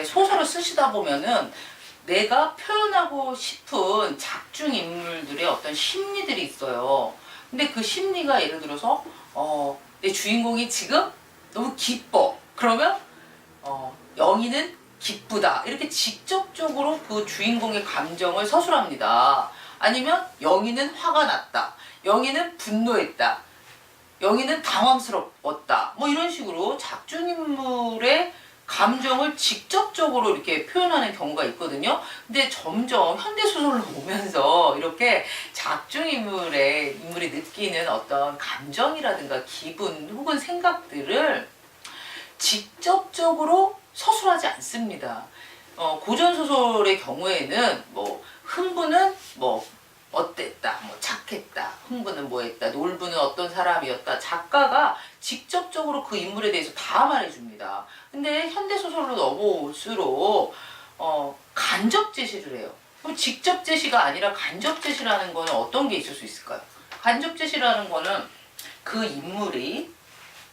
소설을 쓰시다 보면은 내가 표현하고 싶은 작중 인물들의 어떤 심리들이 있어요. 근데 그 심리가 예를 들어서 내 주인공이 지금 너무 기뻐. 그러면 영희는 기쁘다. 이렇게 직접적으로 그 주인공의 감정을 서술합니다. 아니면 영희는 화가 났다. 영희는 분노했다. 영희는 당황스러웠다. 뭐 이런 식으로 작중인물의 감정을 직접적으로 이렇게 표현하는 경우가 있거든요. 근데 점점 현대소설로 오면서 이렇게 인물이 느끼는 어떤 감정이라든가 기분 혹은 생각들을 직접적으로 서술하지 않습니다. 고전소설의 경우에는 뭐 흥부는 뭐 어땠다, 뭐 착했다, 흥부는 뭐 했다, 놀부는 어떤 사람이었다, 작가가 직접적으로 그 인물에 대해서 다 말해줍니다. 근데 현대소설로 넘어올수록 간접 제시를 해요. 그럼 직접 제시가 아니라 간접 제시라는 거는 어떤 게 있을 수 있을까요? 간접 제시라는 거는 그 인물이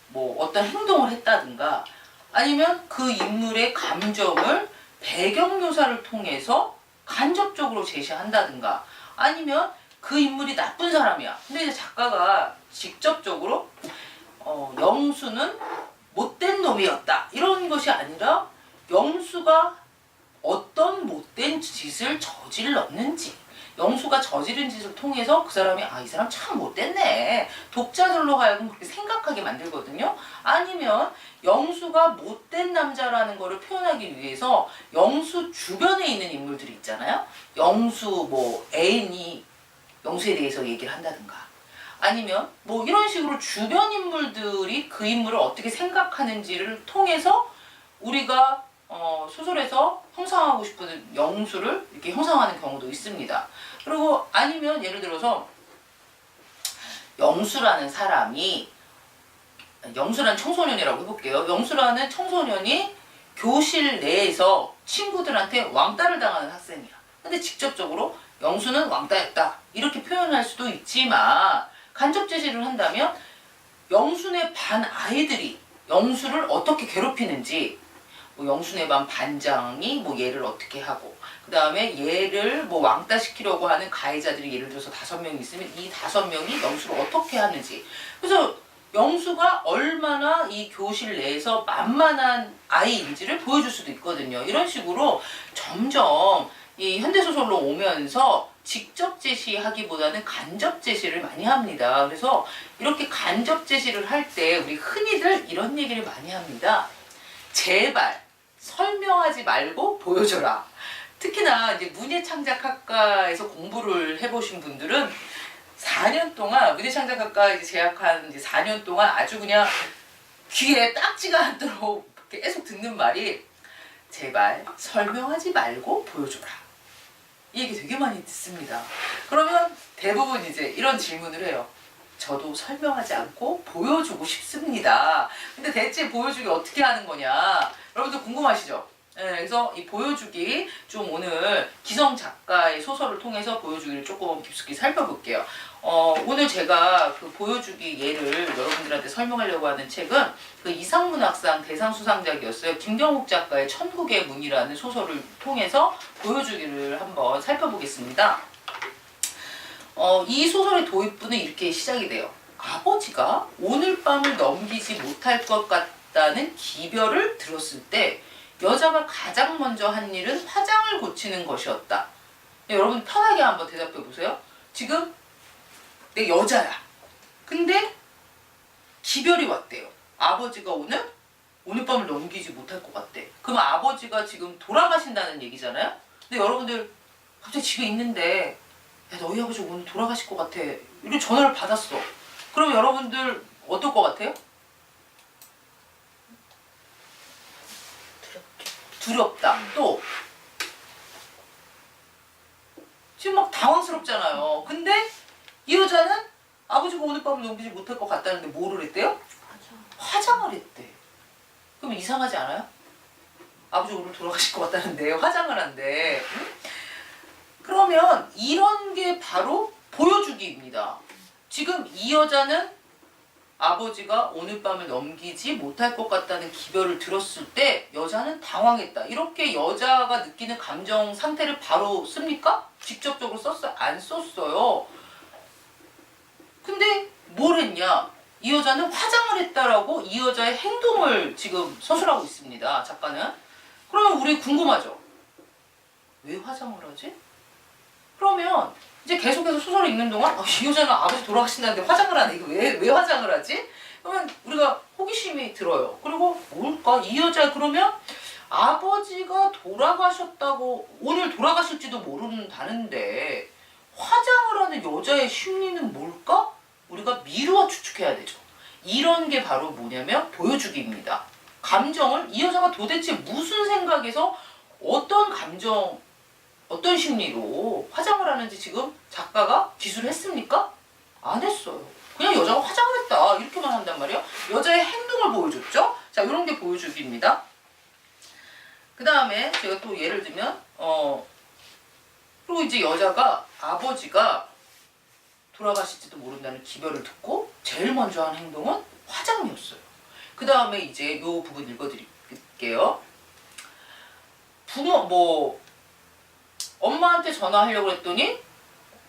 뭐 어떤 행동을 했다든가 아니면 그 인물의 감정을 배경 묘사를 통해서 간접적으로 제시한다든가 아니면 그 인물이 나쁜 사람이야. 근데 이제 작가가 직접적으로 영수는 못된 놈이었다. 이런 것이 아니라 영수가 어떤 못된 짓을 저질렀는지 영수가 저지른 짓을 통해서 그 사람이 이 사람 참 못됐네. 독자들로 하여금 그렇게 생각하게 만들거든요. 아니면 영수가 못된 남자라는 거를 표현하기 위해서 영수 주변에 있는 인물들이 있잖아요. 영수 뭐 애인이 영수에 대해서 얘기를 한다든가 아니면 뭐 이런 식으로 주변 인물들이 그 인물을 어떻게 생각하는지를 통해서 우리가 소설에서 형상하고 싶은 영수를 이렇게 형상하는 경우도 있습니다. 그리고 아니면 예를 들어서 영수라는 청소년이라고 해볼게요. 영수라는 청소년이 교실 내에서 친구들한테 왕따를 당하는 학생이야. 근데 직접적으로 영수는 왕따였다. 이렇게 표현할 수도 있지만 간접 제시를 한다면 영수네 반 아이들이 영수를 어떻게 괴롭히는지 뭐 영수네 반 반장이 뭐 얘를 어떻게 하고 그 다음에 얘를 뭐 왕따 시키려고 하는 가해자들이 예를 들어서 5명이 있으면 이 5명이 영수를 어떻게 하는지 그래서 영수가 얼마나 이 교실 내에서 만만한 아이인지를 보여줄 수도 있거든요. 이런 식으로 점점 이 현대소설로 오면서 직접 제시하기보다는 간접 제시를 많이 합니다. 그래서 이렇게 간접 제시를 할 때 우리 흔히들 이런 얘기를 많이 합니다. 제발 설명하지 말고 보여줘라. 특히나 이제 문예창작학과에서 공부를 해보신 분들은 4년 동안 문예창작학과 이제 재학한 이제 4년 동안 아주 그냥 귀에 딱지가 않도록 계속 듣는 말이 제발 설명하지 말고 보여줘라. 이 얘기 되게 많이 듣습니다. 그러면 대부분 이제 이런 질문을 해요. 저도 설명하지 않고 보여주고 싶습니다. 근데 대체 보여주기 어떻게 하는 거냐? 여러분들 궁금하시죠? 네, 그래서 이 보여주기 좀 오늘 기성 작가의 소설을 통해서 보여주기를 조금 깊숙이 살펴볼게요. 오늘 제가 그 보여주기 예를 여러분들한테 설명하려고 하는 책은 그 이상문학상 대상 수상작이었어요. 김경욱 작가의 천국의 문이라는 소설을 통해서 보여주기를 한번 살펴보겠습니다. 이 소설의 도입부는 이렇게 시작이 돼요. 아버지가 오늘 밤을 넘기지 못할 것 같다는 기별을 들었을 때 여자가 가장 먼저 한 일은 화장을 고치는 것이었다. 네, 여러분 편하게 한번 대답해 보세요. 지금 내 여자야. 근데 기별이 왔대요. 아버지가 오늘 밤을 넘기지 못할 것 같대. 그럼 아버지가 지금 돌아가신다는 얘기잖아요. 근데 여러분들 갑자기 집에 있는데 야, 너희 아버지 오늘 돌아가실 것 같아. 이런 전화를 받았어. 그럼 여러분들 어떨 것 같아요? 두렵다. 또 지금 막 당황스럽잖아요. 근데 이 여자는 아버지가 오늘 밤을 넘기지 못할 것 같다는데 뭐를 했대요? 화장을 했대. 그럼 이상하지 않아요? 아버지 오늘 돌아가실 것 같다는데 화장을 한대. 응? 그러면 이런 게 바로 보여주기입니다. 지금 이 여자는 아버지가 오늘 밤을 넘기지 못할 것 같다는 기별을 들었을 때 여자는 당황했다. 이렇게 여자가 느끼는 감정 상태를 바로 씁니까? 직접적으로 썼어요? 안 썼어요. 근데 뭘 했냐? 이 여자는 화장을 했다라고 이 여자의 행동을 지금 서술하고 있습니다. 작가는. 그러면 우리 궁금하죠? 왜 화장을 하지? 그러면 이제 계속해서 소설을 읽는 동안 이 여자는 아버지 돌아가신다는데 화장을 하네. 이거 왜 화장을 하지? 그러면 우리가 호기심이 들어요. 그리고 뭘까? 이 여자 그러면 아버지가 돌아가셨다고 오늘 돌아가실지도 모른다는데 화장을 하는 여자의 심리는 뭘까? 우리가 미루어 추측해야 되죠. 이런 게 바로 뭐냐면 보여주기입니다. 감정을 이 여자가 도대체 무슨 생각에서 어떤 감정 어떤 심리로 화장을 하는지 지금 작가가 기술을 했습니까? 안 했어요. 그냥 여자가 화장을 했다 이렇게만 한단 말이에요. 여자의 행동을 보여줬죠. 자, 이런 게 보여주기입니다. 그 다음에 제가 또 예를 들면 그리고 이제 여자가 아버지가 돌아가실지도 모른다는 기별을 듣고 제일 먼저 한 행동은 화장이었어요. 그 다음에 이제 요 부분 읽어드릴게요. 엄마한테 전화하려고 했더니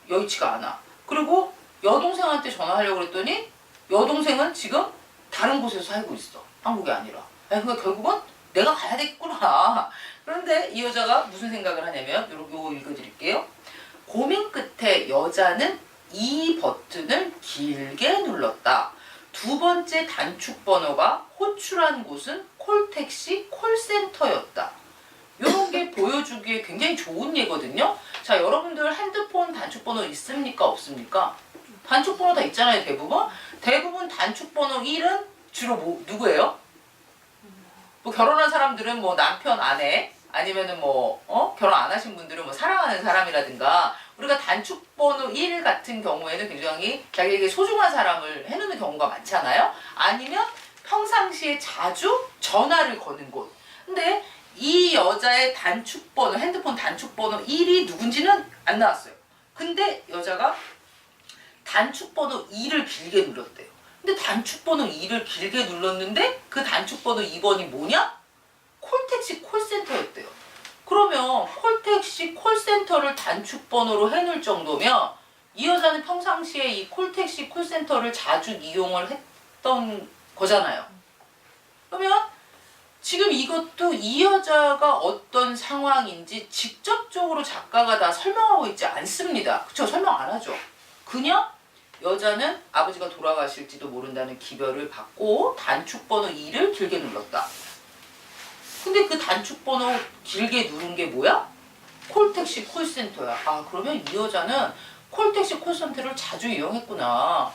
여의치가 않아. 그리고 여동생한테 전화하려고 했더니 여동생은 지금 다른 곳에서 살고 있어. 한국이 아니라. 그러니까 결국은 내가 가야 되겠구나. 그런데 이 여자가 무슨 생각을 하냐면 요거 읽어드릴게요. 고민 끝에 여자는 이 버튼을 길게 눌렀다. 두 번째 단축 번호가 호출한 곳은 콜택시 콜센터였다. 이런 게 보여주기에 굉장히 좋은 예거든요. 자, 여러분들 핸드폰 단축번호 있습니까? 없습니까? 단축번호 다 있잖아요, 대부분. 대부분 단축번호 1은 주로 누구예요? 뭐 결혼한 사람들은 뭐 남편, 아내, 아니면은 결혼 안 하신 분들은 뭐 사랑하는 사람이라든가 우리가 단축번호 1 같은 경우에는 굉장히 자기에게 소중한 사람을 해놓는 경우가 많잖아요. 아니면 평상시에 자주 전화를 거는 곳. 근데 이 여자의 단축번호, 핸드폰 단축번호 1이 누군지는 안 나왔어요. 근데 여자가 단축번호 2를 길게 눌렀대요. 근데 단축번호 2를 길게 눌렀는데 그 단축번호 2번이 뭐냐? 콜택시 콜센터였대요. 그러면 콜택시 콜센터를 단축번호로 해놓을 정도면 이 여자는 평상시에 이 콜택시 콜센터를 자주 이용을 했던 거잖아요. 그러면 지금 이것도 이 여자가 어떤 상황인지 직접적으로 작가가 다 설명하고 있지 않습니다. 그쵸? 설명 안 하죠. 그냥 여자는 아버지가 돌아가실지도 모른다는 기별을 받고 단축번호 2를 길게 눌렀다. 근데 그 단축번호 길게 누른 게 뭐야? 콜택시 콜센터야. 아, 그러면 이 여자는 콜택시 콜센터를 자주 이용했구나.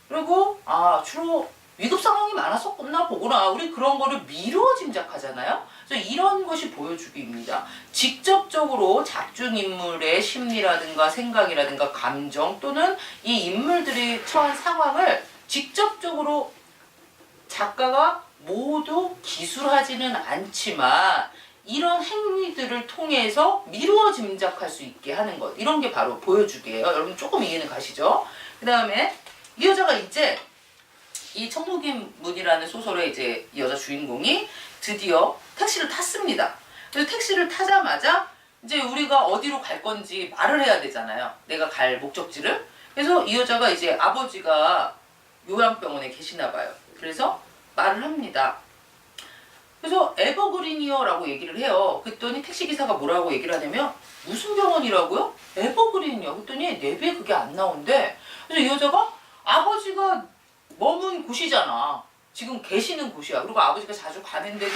그리고 주로 위급 상황이 많았었구나 보구나. 우리 그런 거를 미루어 짐작하잖아요. 그래서 이런 것이 보여주기입니다. 직접적으로 작중 인물의 심리라든가 생각이라든가 감정 또는 이 인물들이 처한 상황을 직접적으로 작가가 모두 기술하지는 않지만 이런 행위들을 통해서 미루어 짐작할 수 있게 하는 것. 이런 게 바로 보여주기예요. 여러분 조금 이해는 가시죠? 그 다음에 이 여자가 이제 이 청소긴 문이라는 소설의 이제 여자 주인공이 드디어 택시를 탔습니다. 그래서 택시를 타자마자 이제 우리가 어디로 갈 건지 말을 해야 되잖아요. 내가 갈 목적지를. 그래서 이 여자가 이제 아버지가 요양병원에 계시나 봐요. 그래서 말을 합니다. 그래서 에버그린이요 라고 얘기를 해요. 그랬더니 택시기사가 뭐라고 얘기를 하냐면 무슨 병원이라고요? 에버그린이요. 그랬더니 내비에 그게 안 나온대. 그래서 이 여자가 아버지가 머문 곳이잖아. 지금 계시는 곳이야. 그리고 아버지가 자주 가는데도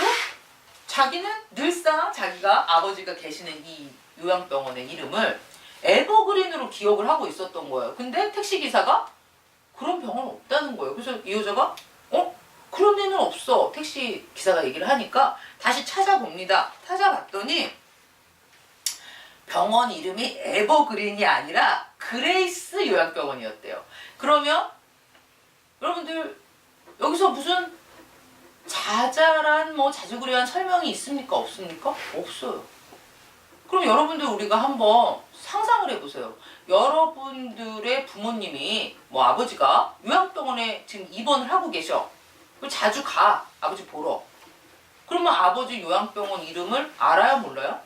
자기는 늘상 자기가 아버지가 계시는 이 요양병원의 이름을 에버그린으로 기억을 하고 있었던 거예요. 근데 택시기사가 그런 병원 없다는 거예요. 그래서 이 여자가 그런 데는 없어. 택시기사가 얘기를 하니까 다시 찾아봅니다. 찾아봤더니 병원 이름이 에버그린이 아니라 그레이스 요양병원이었대요. 그러면 여러분들 여기서 무슨 자잘한 자주그레한 설명이 있습니까? 없습니까? 없어요. 그럼 여러분들 우리가 한번 상상을 해보세요. 여러분들의 부모님이 뭐 아버지가 요양병원에 지금 입원을 하고 계셔. 자주 가 아버지 보러. 그러면 아버지 요양병원 이름을 알아요 몰라요?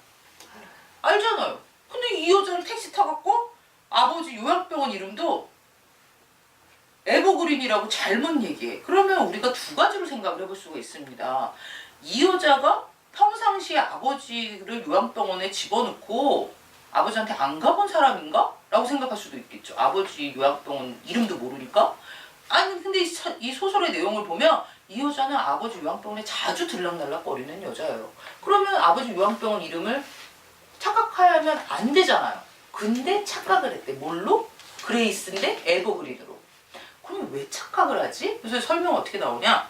알잖아요. 근데 이 여자는 택시 타갖고 아버지 요양병원 이름도 에버그린이라고 잘못 얘기해. 그러면 우리가 두 가지로 생각을 해볼 수가 있습니다. 이 여자가 평상시에 아버지를 요양병원에 집어넣고 아버지한테 안 가본 사람인가? 라고 생각할 수도 있겠죠. 아버지 요양병원 이름도 모르니까. 아니 근데 이 소설의 내용을 보면 이 여자는 아버지 요양병원에 자주 들락날락 거리는 여자예요. 그러면 아버지 요양병원 이름을 착각하면 안 되잖아요. 근데 착각을 했대. 뭘로? 그레이스인데 에버그린으로. 그럼 왜 착각을 하지? 그래서 설명 어떻게 나오냐?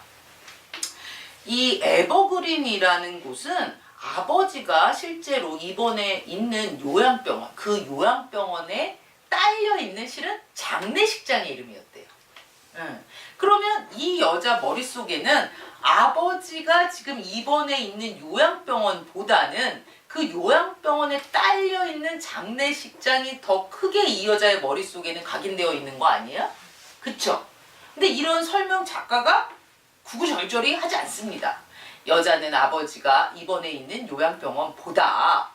이 에버그린이라는 곳은 아버지가 실제로 입원해 있는 요양병원, 그 요양병원에 딸려 있는 실은 장례식장의 이름이었대요. 그러면 이 여자 머릿속에는 아버지가 지금 입원해 있는 요양병원보다는 그 요양병원에 딸려 있는 장례식장이 더 크게 이 여자의 머릿속에는 각인되어 있는 거 아니에요? 그쵸? 근데 이런 설명 작가가 구구절절히 하지 않습니다. 여자는 아버지가 입원해 있는 요양병원보다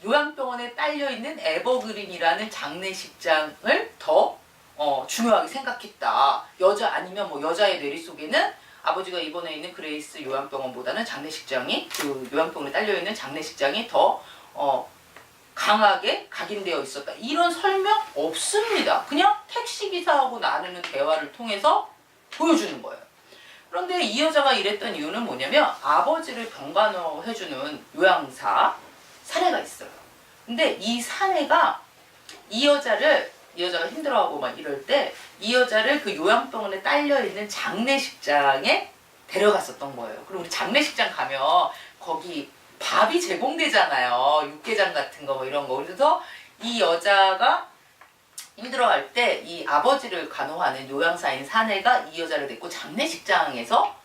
요양병원에 딸려있는 에버그린이라는 장례식장을 더 중요하게 생각했다. 여자 아니면 뭐 여자의 뇌리 속에는 아버지가 입원해 있는 그레이스 요양병원보다는 장례식장이 그 요양병원에 딸려있는 장례식장이 더 강하게 각인되어 있었다. 이런 설명 없습니다. 그냥 택시기사하고 나누는 대화를 통해서 보여주는 거예요. 그런데 이 여자가 이랬던 이유는 뭐냐면 아버지를 병간호해주는 요양사 사내가 있어요. 근데 이 사내가 이 여자가 힘들어하고 막 이럴 때 이 여자를 그 요양병원에 딸려있는 장례식장에 데려갔었던 거예요. 그리고 우리 장례식장 가면 거기 밥이 제공되잖아요. 육개장 같은 거 뭐 이런 거. 그래서 이 여자가 힘들어할 때 이 아버지를 간호하는 요양사인 사내가 이 여자를 데리고 장례식장에서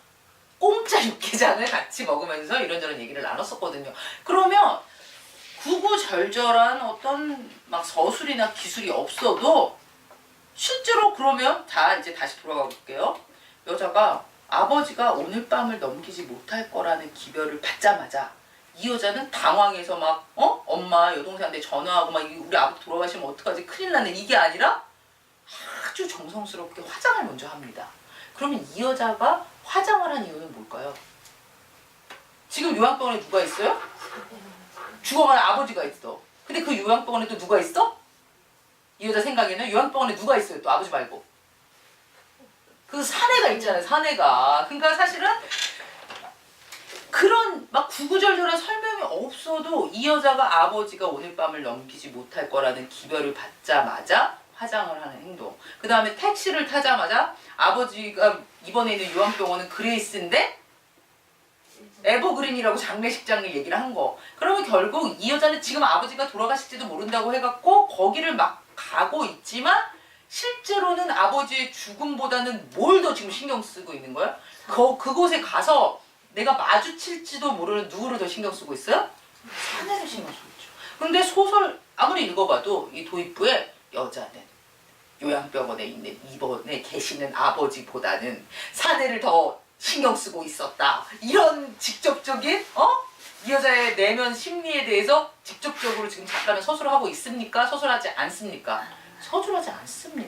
공짜 육개장을 같이 먹으면서 이런저런 얘기를 나눴었거든요. 그러면 구구절절한 어떤 막 서술이나 기술이 없어도 실제로 그러면 이제 다시 돌아가 볼게요. 여자가 아버지가 오늘 밤을 넘기지 못할 거라는 기별을 받자마자 이 여자는 당황해서 막 엄마 여동생한테 전화하고 막 우리 아버지 돌아가시면 어떡하지 큰일 나네 이게 아니라 아주 정성스럽게 화장을 먼저 합니다. 그러면 이 여자가 화장을 한 이유는 뭘까요? 지금 요양병원에 누가 있어요? 죽어가는 아버지가 있어. 근데 그 요양병원에 또 누가 있어? 이 여자 생각에는 요양병원에 누가 있어요? 또 아버지 말고. 그 사내가 있잖아요. 사내가. 그러니까 사실은 그런 막 구구절절한 설명이 없어도 이 여자가 아버지가 오늘 밤을 넘기지 못할 거라는 기별을 받자마자 화장을 하는 행동. 그 다음에 택시를 타자마자 아버지가 입원해 있는 요양병원은 그레이스인데 에버그린이라고 장례식장을 얘기를 한 거. 그러면 결국 이 여자는 지금 아버지가 돌아가실지도 모른다고 해갖고 거기를 막 가고 있지만 실제로는 아버지의 죽음보다는 뭘 더 지금 신경 쓰고 있는 거야? 그곳에 가서 내가 마주칠지도 모르는 누구를 더 신경 쓰고 있어요? 사내를 신경 쓰고 있죠. 근데 소설 아무리 읽어봐도 이 도입부에 여자는 요양병원에 있는 입원에 계시는 아버지보다는 사내를 더 신경 쓰고 있었다. 이런 직접적인 이 여자의 내면 심리에 대해서 직접적으로 지금 작가는 서술을 하고 있습니까? 서술하지 않습니까? 서술하지 않습니다.